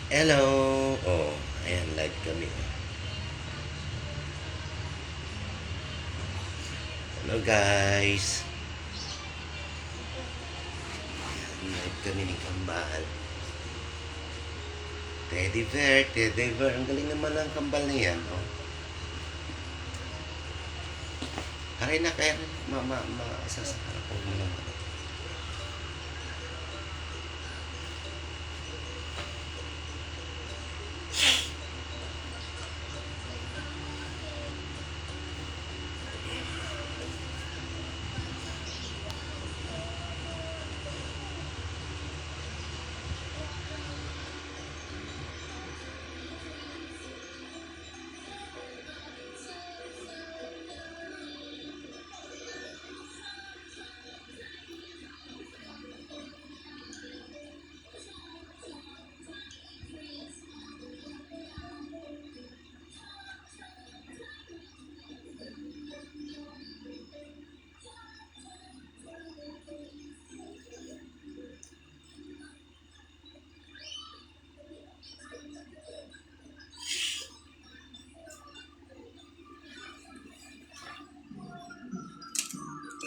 Hello! Oh, ayan, live kami. Hello guys! Live kami ni Kambal. Teddy Bear, Teddy Bear. Ang galing naman ng kambal na yan, oh. Aray na, kaya sasakara ko naman.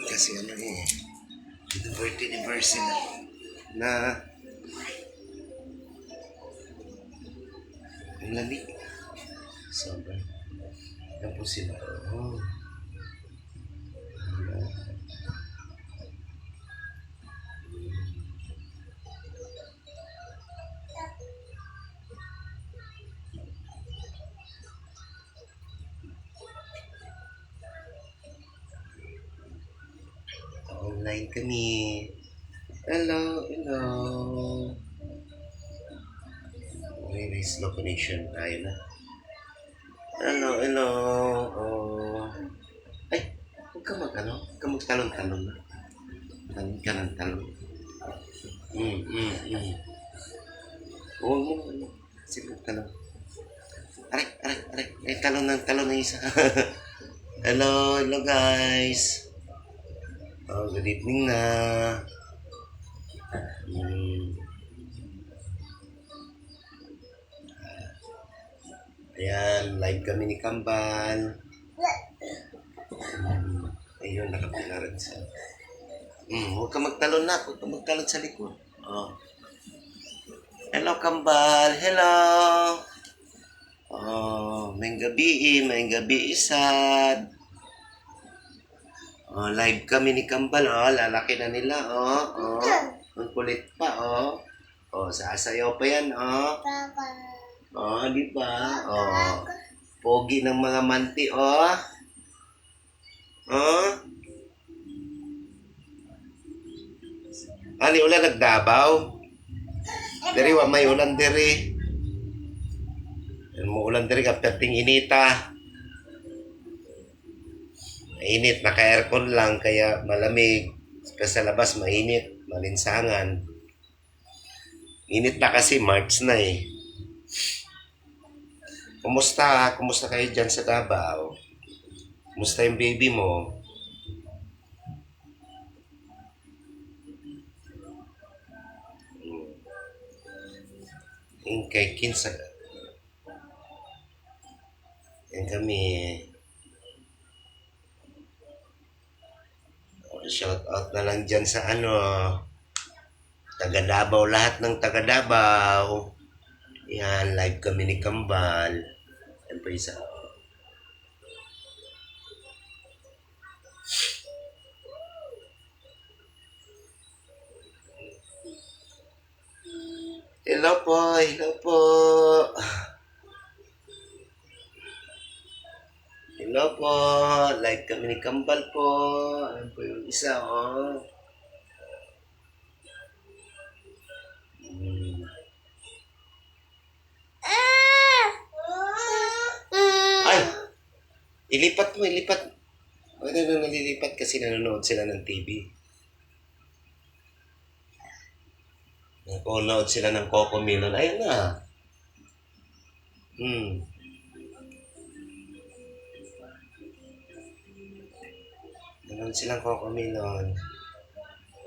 Kasi ano eh, the birthday anniversary na ang lamig. Sobrang. Yan po sila. Oh. Online kami. Hello, hello. May slow connection tayo na. Hello, hello. Oh. Ay, huwag ka huwag ka magtalon-talon na. Talon ka ng talon. Huwag mo, sige, talon. Aray, aray, aray. Ay, talon na isa. Hello, hello guys. Oh, good evening na. Ayan, live kami ni Kambal. Ayun, nakapilaran siya. Huwag ka magtalon na. Huwag ka magtalon sa likod. Oh. Hello, Kambal. Hello. Oh, may gabi isad. Oh, live kami ni Kambal. Oh, lalaki na nila. Oh, oh. Ang kulit pa, oh. Oh, sasayaw pa yan, oh. Oh, di ba? Oh. Pogi ng mga manti, oh. Oh. Ani ulan nagdabaw. Diri wa may ulan diri. Mo ulan diri kapag ting inita. Mainit, naka-aircon lang kaya malamig. Kasi sa labas mainit, malinsangan. Init na kasi March na eh. Kumusta? Kumusta kayo dyan sa Davao? Kumusta yung baby mo? Yung kay Kinsa. Yan kami. Shout out na lang dyan sa ano. Taga Davao, lahat ng taga Davao. Yan, live kami ni Kambal. Yan pa isa. Hello po, hello po. Hello po, live kami ni Kambal po. Ayan po yung isa, oh. Ay, ilipat mo, ilipat. Ano na nalilipat kasi nanonood sila ng TV. Nanonood sila ng Coco Melon. Ayun na. Nanonood silang Coco Melon.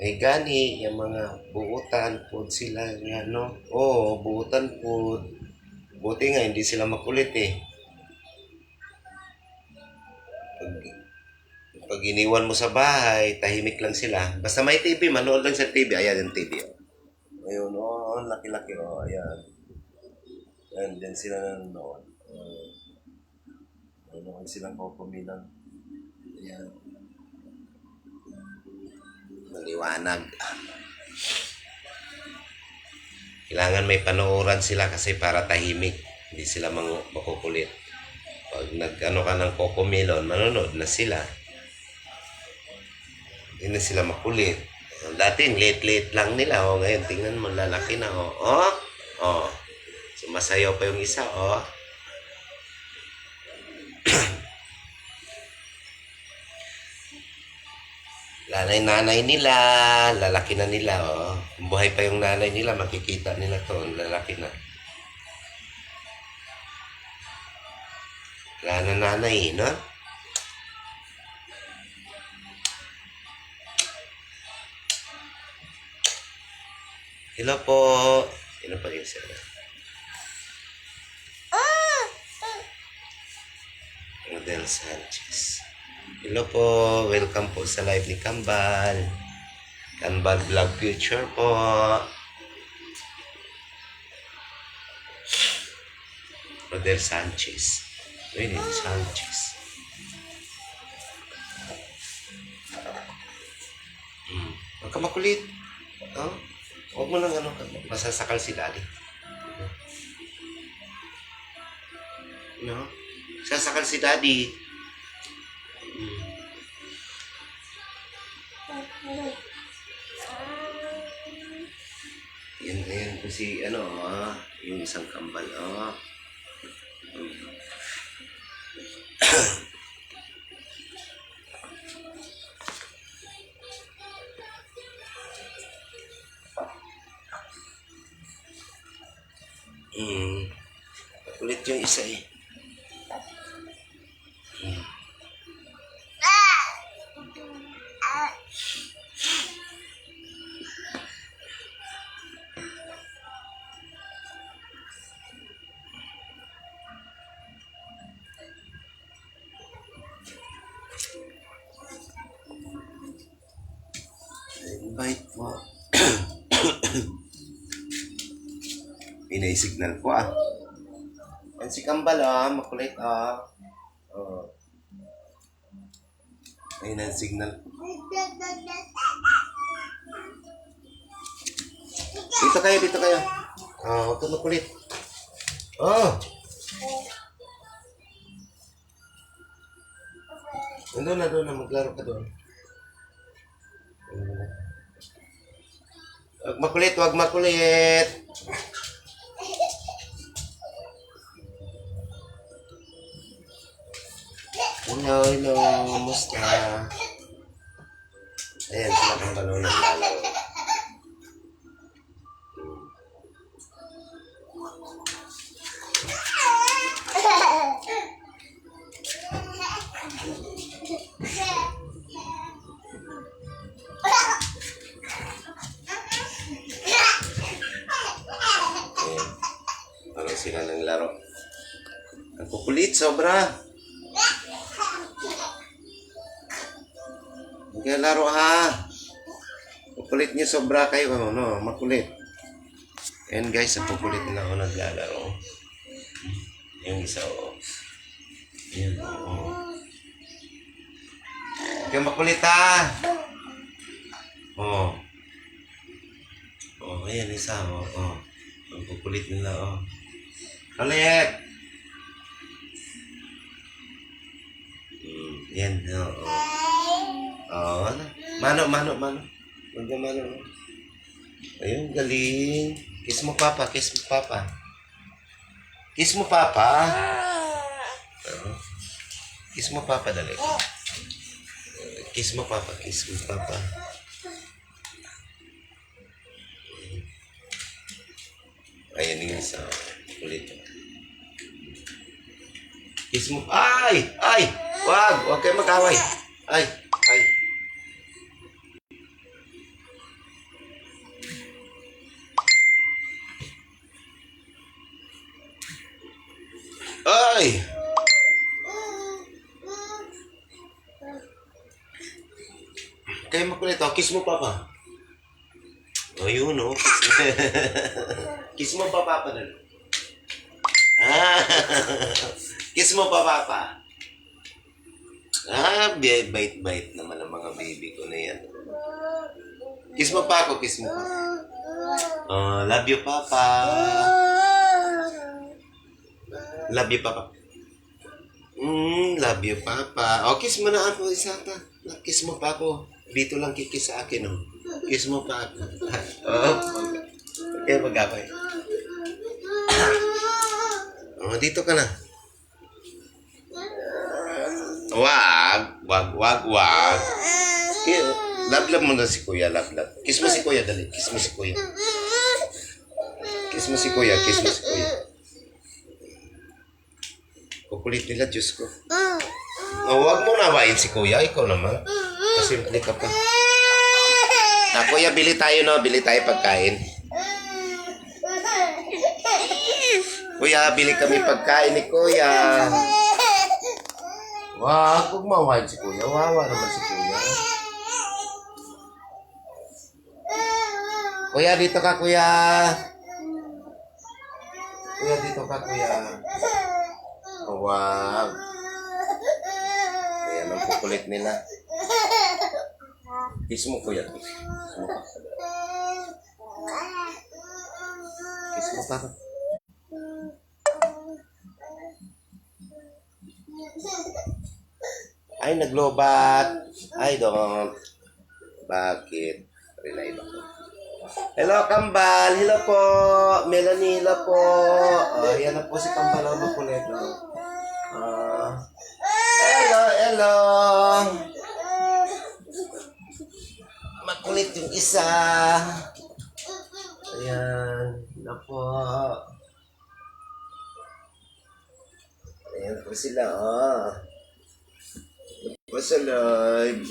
Ay gani, yung mga buutan, food sila, yan, no? Oo, buutan, food. Buti nga, hindi sila makulit eh. Pag, pag iniwan mo sa bahay, tahimik lang sila. Basta may TV, manood lang sa TV. Ayan yung TV. Oh. Ayun, oh, laki-laki, oh, ayan. Ayan, dyan sila nanonood. Nanonood silang Cocomelon. Ayan. Maliwanag. Kailangan may panooran sila kasi para tahimik. Hindi sila makukulit. Pag nag-ano ka ng Cocomelon, manonood na sila. Hindi na sila makulit. Dati, late-late lang nila. O, ngayon, tingnan mo, lalaki na. O, o. Sumasayaw pa yung isa. O. Nanay nila, lalaki na nila. O. Kung buhay pa yung nanay nila, makikita nila to, lalaki na. Wala na nanay, no? Hello po. Hello pa rin sila. Rodel Sanchez. Hello po. Welcome po sa live ni Kambal. Kambal Vlog Future po. Rodel Sanchez. Rodel Sanchez. Huwag ka makulit. Oh? Huwag mo lang masasakal si daddy. No? Sasakal si daddy. Yan po si, yung isang kambal, Kulit yung isa eh. Invite po. Pinay-signal ko Yan si Kambal makulit Ayun ang signal. Dito kayo. Huwag ka makulit. Doon na, maglaro ka doon. Huwag makulit. Hello, kamusta? Ayan, sila kang balon ng lalaw. Ayan, sila ng laro. Ang kukulit, sobra. Kaya laro Makulit niyo sobra kayo makulit. Ayan guys, ang kukulit nila naglalaro. Yung isa Ayan Kaya makulit ayan isa ang kukulit nila Kulit. Yan Mano. Huwag ka mano. Ayun, galing. Kiss mo papa. Kiss mo papa, dali. Kiss mo papa. Ayan yung isa. Ulit. Kiss mo. Ay! Wag kayo mag-away. Ay. Ay! Kaya makulit ako. Kiss mo, Papa. Ayun, oh. Kiss mo, Papa. Ah! Kiss mo, Papa. Ah, bait-bait naman ang mga baby ko na yan. Kiss mo pa ako, kiss mo pa. Oh, love you, Papa. Love you, Papa. Love you, Papa. Oh, kiss mo na ako, Isata. Kiss mo pa ako. Dito lang kikis sa akin, oh. Kiss mo pa ako. Oh, okay, mag-abay. Oh, dito ka na. Wag. Love mo na si Kuya, love. Kiss mo si Kuya, dali. Kiss mo si Kuya. Kiss mo si Kuya. Kukulit nila, Diyos ko. Oh, wag mo nawain si Kuya, ikaw naman. Kasimple ka pa. Kuya, bili tayo pagkain. Kuya, bili kami pagkain ni Kuya. Huwag mawain si Kuya. Wawa naman si Kuya. Kuya, dito ka, Kuya. Kuya, dito ka, Kuya. Huwag. Ayan ang kukulit nila. Kiss mo, Kuya. Kiss mo pa. Ay, naglobat. I don't. Bakit? Relay ba? Hello, Kambal. Hello po. Melanie, hello po. Yan na po si Kambal. Makulit. Hello. Makulit yung isa. Ayan. Hello po. Ayan po sila, What's alive?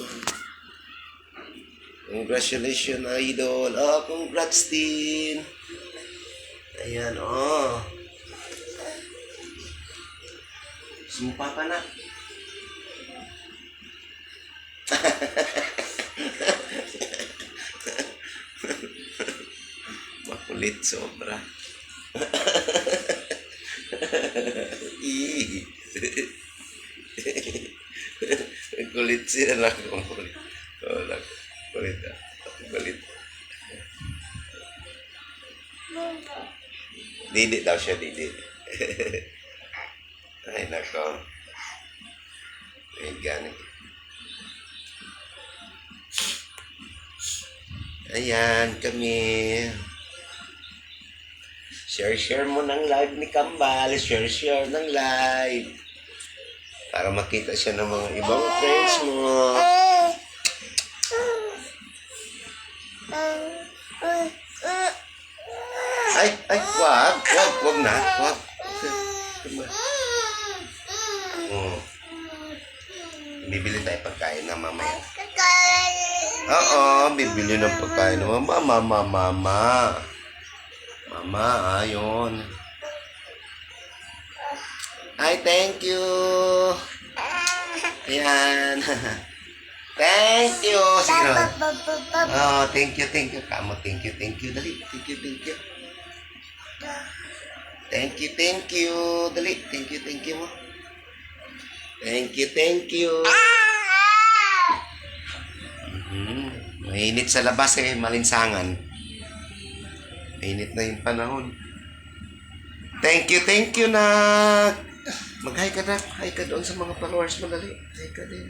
Congratulations, idol. Congrats din. Ayan, Sumpa ka na. Makulit sobra. Kulit sila lang. Kulit. Kulit. Didi daw siya, Didi. Ay, nako. Ay, ganit. Ayan, kami. Share mo ng live ni Kambal. Share ng live. Para makita siya ng mga ibang friends mo. Wag na. Bibili tayo pagkain na mamaya. Oo, bibili ng pagkain na mama. Mama, ayun. Hi, thank you. Ayan. Thank you. Sige na. Oh, thank you. Kamo, thank you. Dali, thank you. Thank you. Dali, thank you mo. Thank you. Mainit sa labas malinsangan. Mainit na yung panahon. Thank you na. Mag-hi ka na. Hi ka doon sa mga followers mo, dali. Hi ka din.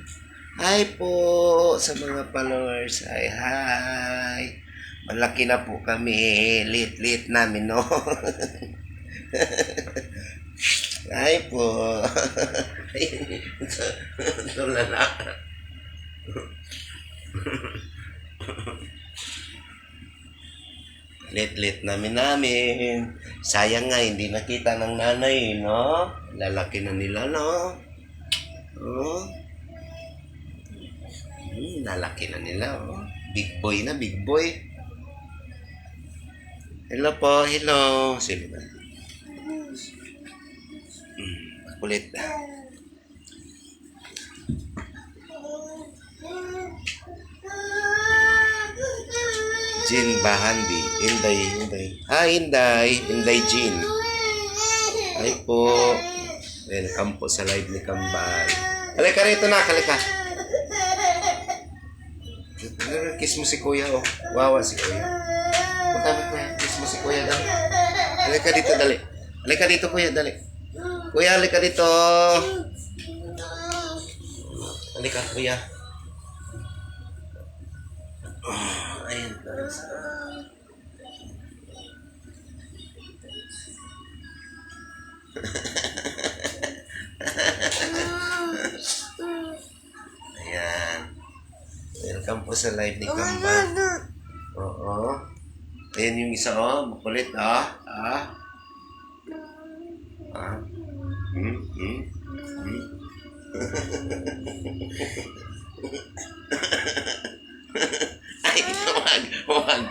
Hi po sa mga followers. Hi. Malaki na po kami. Late namin, no? Hi po. Tulala. Late namin. Sayang nga, hindi nakita ng nanay, no? Lalaki na nila, no? Lalaki na nila, Big boy na, big boy. Hello po, hello. Sino ba? kulit. Jean Bahandi. Inday. Inday Jean. Hi po. Welcome po sa live ni Kambal. Halika rito na, halika. Kiss mo si Kuya, oh. Wawa si Kuya. Punta mo, Kuya. Kiss mo si Kuya, dali. Halika dito, dali. Halika dito, Kuya, dali. Kuya, halika dito. Halika, Kuya. Ayun, guys. Ayan. Welcome po sa live ni Kambal. Oo. Ayan yung isa, oh. Makulit, ah. Ay, wag.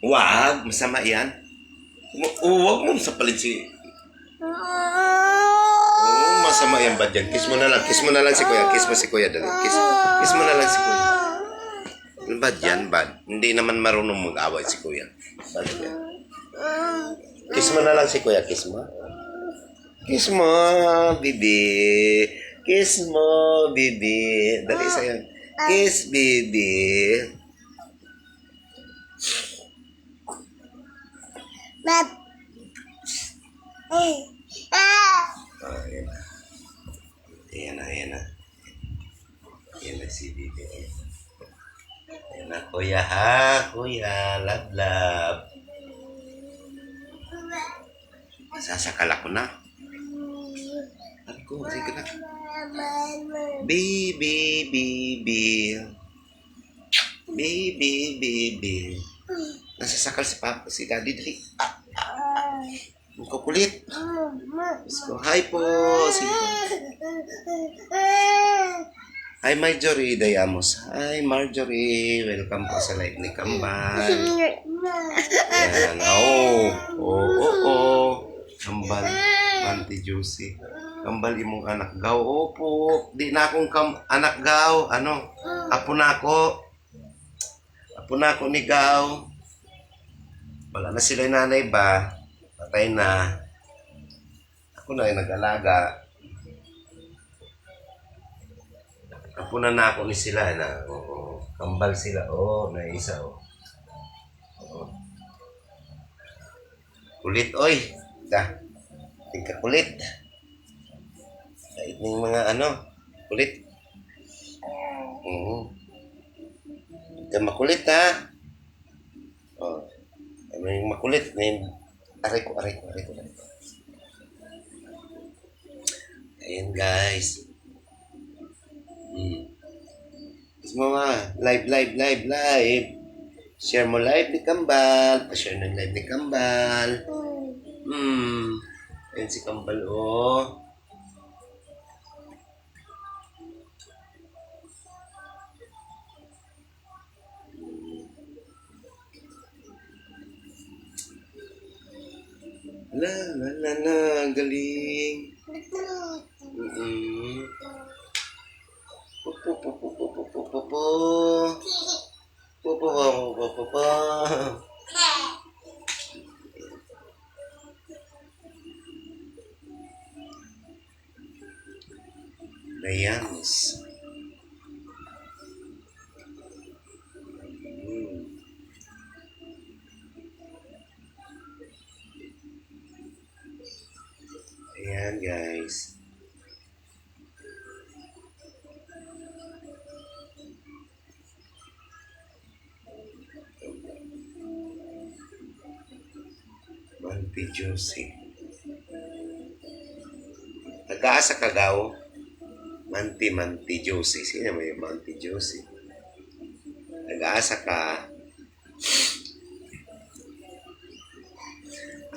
Wag, masama yan. Huwag mo sapalit si... masama yan ba dyan? Kiss mo na lang si Kuya. Kiss mo si Kuya, dali. Kiss mo na lang si Kuya. Bad yan, bad. Hindi naman marunong mag-away si Kuya. Bad yan. Kiss mo na lang si Kuya, kiss mo. Kiss mo, bibi. Kiss mo, bibi. Dali sa'yo. Kiss, bibi. Ayan na si bibi. Ayan na, Kuya ha. Kuya, love. Sasakal ako na. Ako, sige na. Baby. Nasasakal si Papa, si Daddy. Dali. Ang kukulit. Hi po. Sige po. Hi Marjorie Dayamos. Hi Marjorie. Welcome po sa live ni Kambal. Ayan. Oo. Kambal. Auntie Juicy. Kambal imong anak gaw. Opo. Di na akong anak gaw. Apo na ako. Ni gaw. Wala na sila nanay ba? Patay na. Ako na yung nag-alaga. Apo na ako ni sila na. Oo. Kambal sila. Na isa. Kulit, oy. Tingka kulit. Kahit ng mga kulit. Tingka makulit, ha. May makulit. Aray ko. Ayan, guys. Gusto mo nga, live. Share mo live ni Kambal. Pa-share ng live ni Kambal. Ayan si Kambal, oh. La, galing. Layans. Ayan, guys. Auntie Josie. Taga-asa Kagaw. Manti Josie. Sino mo yung Manti Josie? Taga-asa ka.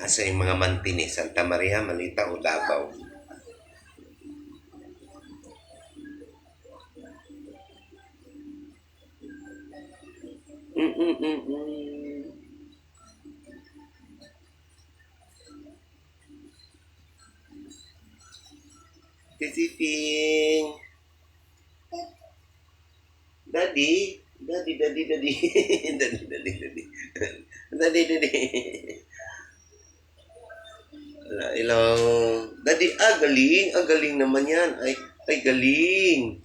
Asa yung mga manti ni Santa Maria, Malita o Davao. Siping. Daddy. Daddy. Daddy. Hello. Daddy, galing. Galing naman yan. Ay, galing.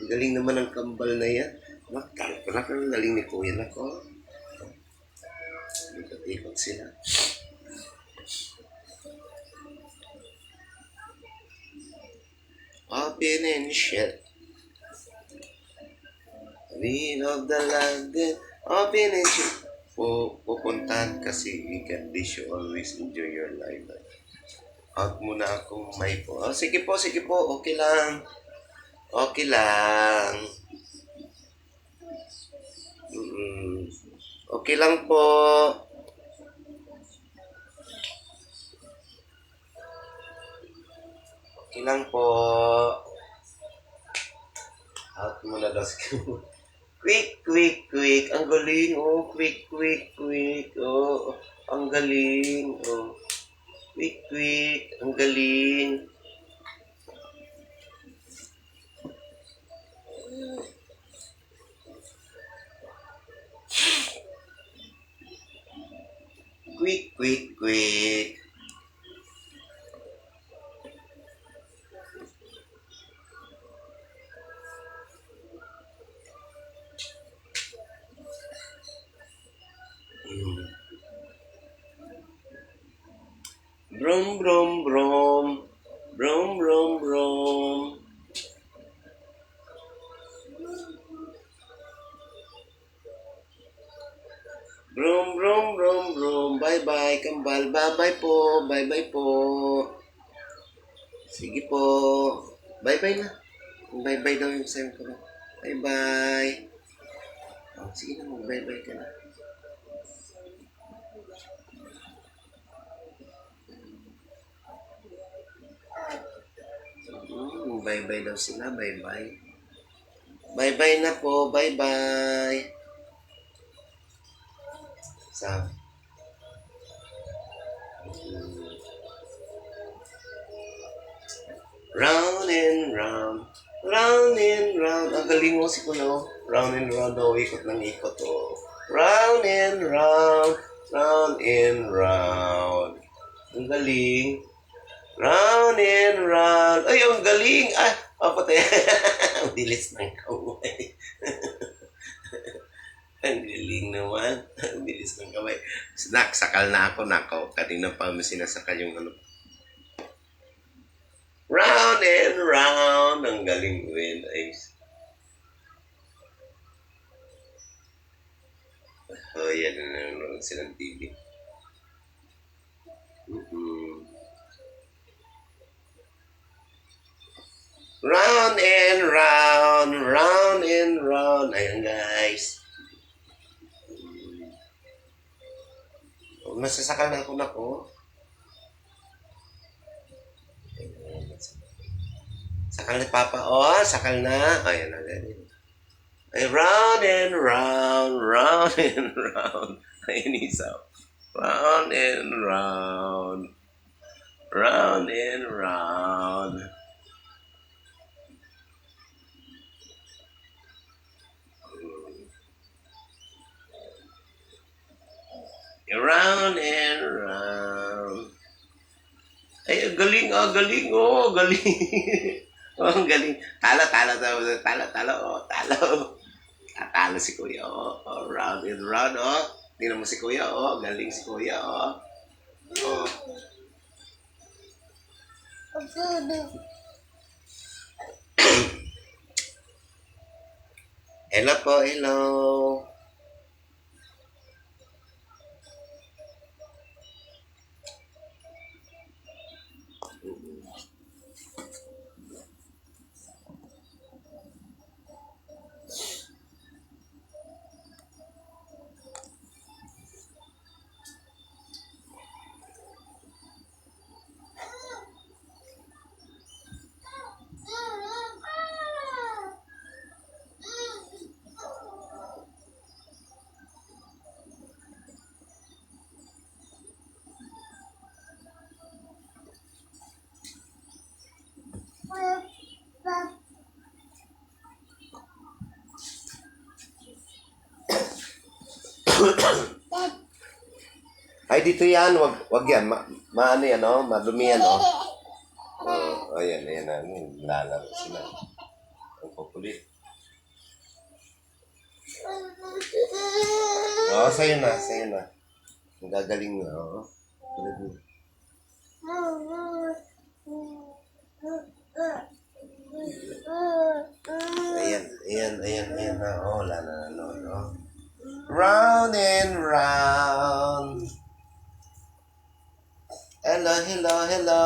Galing naman ang kambal na yan. Kalak ang galing ni Kuya na ko. Ikot-ikot sila. Open and shut. Read of the land. Open and shut. Pupuntahan kasi God bless you. Always enjoy your life. Out muna akong may po. Sige po. Okay lang. Okay lang. Okay lang po. Okay lang po. Out muna daw si Quick. Ang galing, oh. Quick. Oh, ang galing, oh. Quick. Ang galing. Quick. Brum. Brum. Bye, kambal. Bye po. Sige po. Bye na. Bye daw yung sayo ko na. Bye. Oh, sige na, mag-bye ka na. Bye daw sila. Bye. Bye na po. Bye. Sabi. Round and round. Ang galing mo si Kuno. Round and round daw. Ikot ng ikot. Oh. Round and round. Ang galing. Round and round. Ay, ang galing. Patay. Ang bilis ng kamay. Ang galing naman. Ang bilis ng kamay. Sakal na ako. Kanina pa sinasakal yung ano. Round and round. Ang galing mo yun. Yan na nanonood silang TV. Round and round. Ayan, guys. Masasakal na ako. Sakal ni Papa. Oh, sakal na. Ayan na. Ay, round and round. Ayan, isa. Round and round. Round and round. Ay, ang galing. Galing. Ang galing. Talo. Tatalo si Kuya. Round and round. Tingnan mo si Kuya. Galing si Kuya. Hello po. Ay, dito yan. Wag yan. Maano yan, oh. Madumi yan, oh. Oh, ayan, ayan na. Lalaro sila. Ang kukulit. Oh, sa'yo na, sa'yo na. Ang gagaling na, oh. Ayan, ayan, ayan, ayan na. Oh, wala na, oh. Round and round. Hello, hello, hello.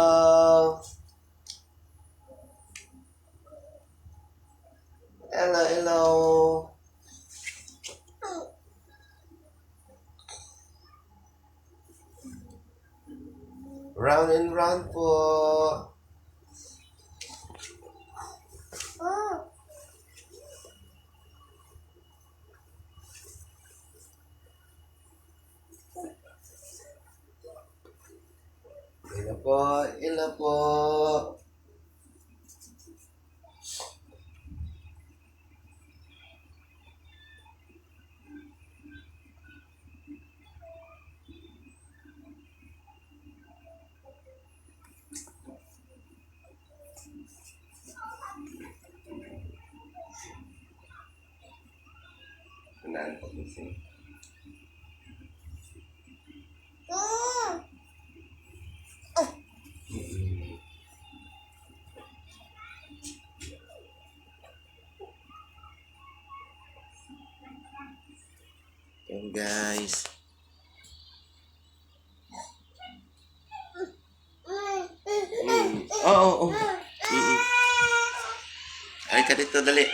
Hello, hello. Round and round po. Ila po, ila po. Tandaan po minsan. Ayan guys. Oo, oo. Ay ka dito, dali.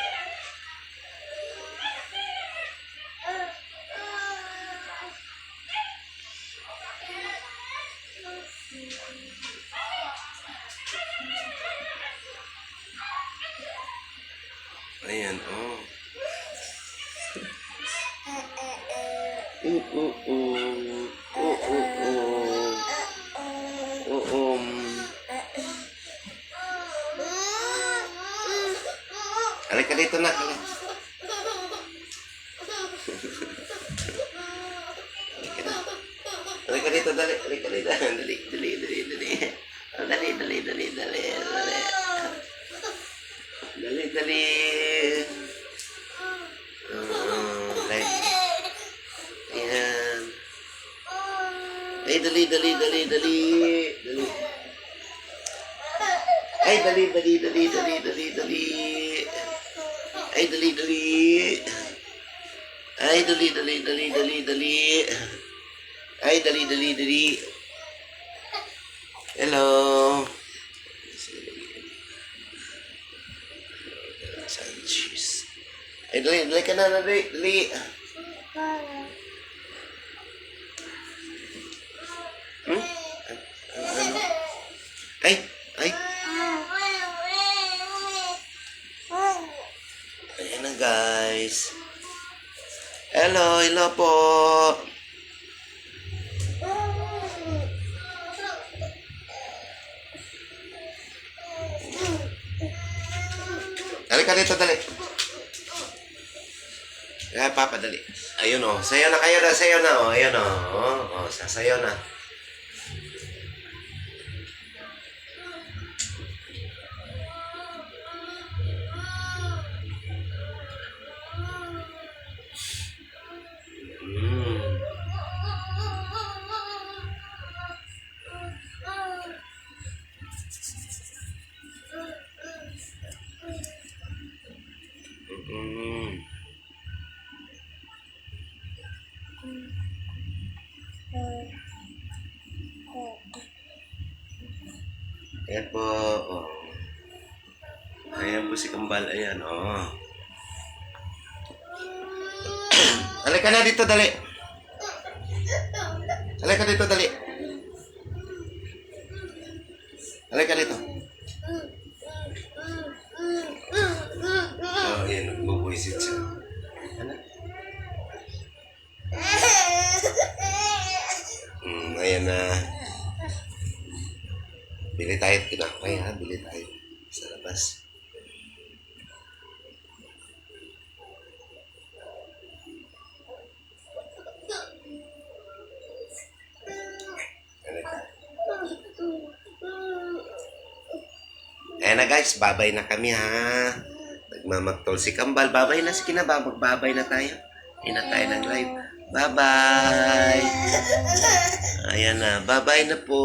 Ayan, oh. Halika dito na. Halika dito, dali. Halika dito. Dali, dali, dali, dali. Dali, dali, dali, dali, dali. Dali, dali. Ayan. Ay, dali, dali, dali, dali. Dali. Ay, dali, dali, dali, dali, dali, dali. Ay, dali, dali. Ay, dali, dali, dali, dali, dali. Ay, dali, dali, dali. Hello. Sanchez. Ay, dali, dali ka na, dali, dali. Ano? Ay, ay. Ayan na, guys. Hello, hello po. Dali ka dito, dali. Kaya papa, dali. Ayun o. Sayo na kayo na, sayo na o. Ayun o. O, sasayo na. Ayan po. Oh. Ayan po si Kambal. Ayan, oh. Halika na dito, dali. Halika dito, dali. Halika dito. Oh, ayan. Nagbubuisit siya. Ano? Ayan na. Bili tayo tinapay, ha? Bili tayo sa labas. Ayan na guys, babay na kami ha. Nagmamaktol si Kambal. Babay na, sige na ba? Magbabay na tayo. Hindi na tayo ng live. Bye-bye. Ayan na, bye-bye na po.